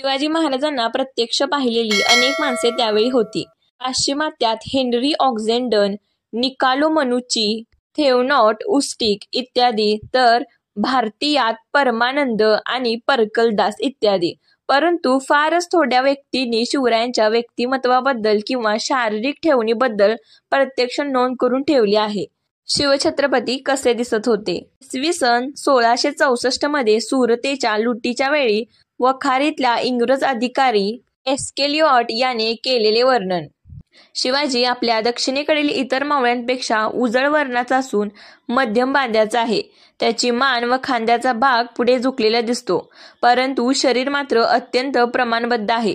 शिवाजी महाराजांना प्रत्यक्ष पाहिलेली अनेक माणसे त्यावेळी होती. पाश्चिमात्यात हेनरी ऑक्झेंडन, निकालो मनुची, थेओडॉट उस्टिक इत्यादी, तर भारतीयात परमानंद आणि परकलदास इत्यादी. परंतु फारच थोड्या व्यक्तींनी शिवरायांच्या व्यक्तिमत्वाबद्दल किंवा शारीरिक ठेवणीबद्दल प्रत्यक्ष नोंद करून ठेवली आहे. शिवछत्रपती कसे दिसत होते? इसवी सन 1664 मध्ये सुरतेच्या लुटीच्या वेळी वखारीतल्या इंग्रज अधिकारी एस्केलिऑट याने केलेले वर्णन. शिवाजी आपल्या दक्षिणेकडील इतर मावळ्यांपेक्षा उजळ वर्णाचा असून मध्यम बांध्याचा आहे. त्याची मान व खांद्याचा भाग पुढे झुकलेला दिसतो, परंतु शरीर मात्र अत्यंत प्रमाणबद्ध आहे.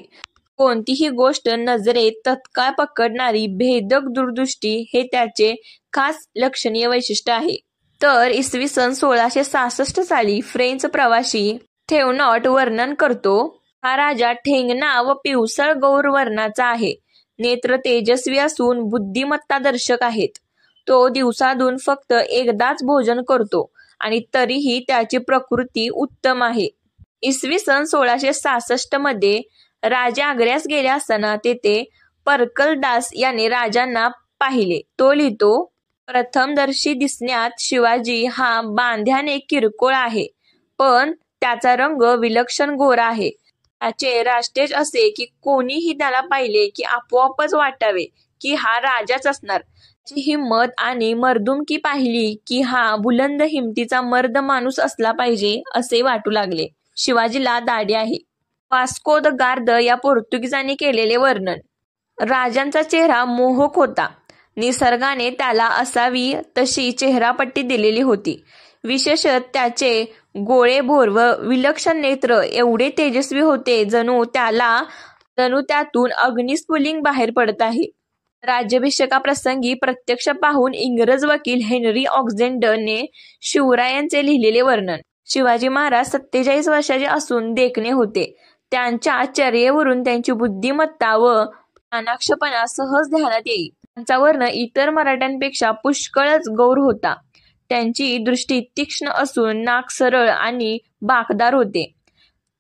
कोणतीही गोष्ट नजरेत तत्काळ पकडणारी भेदक दूरदृष्टी हे त्याचे खास लक्षणीय वैशिष्ट्य आहे. तर इसवी सन 1666 साली फ्रेंच प्रवासी थेओडॉट वर्णन करतो. हा राजा ठेंगणा व पिवसळ गौर वर्णाचा आहे. नेत्र तेजस्वी असून बुद्धिमत्तादर्शक आहेत. तो दिवसातून फक्त एकदाच भोजन करतो आणि तरीही त्याची प्रकृती उत्तम आहे. इसवी सन 1666 मध्ये राजे आग्र्यास गेले असताना तेथे परकलदास याने राजांना पाहिले. तो लिहितो, प्रथमदर्शी दिसण्यात शिवाजी हा बांध्याने किरकोळ आहे, पण त्याचा रंग विलक्षण गोरा आहे. त्याचे राष्ट्रेज असे की कोणीही त्याला पाहिले की आपोआपच वाटावे की हा राजाच असणार. त्याची हिंमत आणि मर्दुमकी पाहिली की हा बुलंद हिमतीचा मर्द माणूस असला पाहिजे असे वाटू लागले. शिवाजीला दाढी आहे. वास्को द गार्द या पोर्तुगीजाने केलेले वर्णन. राजांचा चेहरा मोहक होता. निसर्गाने त्याला असावी तशी चेहरापट्टी दिलेली होती. विशेषतः त्याचे गोळेभोर व विलक्षण नेत्र एवढे तेजस्वी होते जणू त्यातून अग्निस्फुलिंग बाहेर पडत आहे. राज्याभिषेकाप्रसंगी प्रत्यक्ष पाहून इंग्रज वकील हेनरी ऑक्झेंडनने शिवरायांचे लिहिलेले वर्णन. शिवाजी महाराज 47 वर्षाचे असून देखणे होते. त्यांच्या चर्येवरून त्यांची बुद्धिमत्ता व चाणाक्षपणा सहज ध्यानात येईल. त्यांचा वर्ण इतर मराठ्यांपेक्षा पुष्कळच गौर होता. त्यांची दृष्टी तीक्ष्ण असून नाक सरळ आणि बाकदार होते.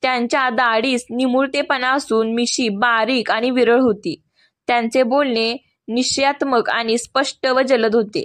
त्यांच्या दाढीस निमुळतेपणा असून मिशी बारीक आणि विरळ होती. त्यांचे बोलणे निश्चयात्मक आणि स्पष्ट व जलद होते.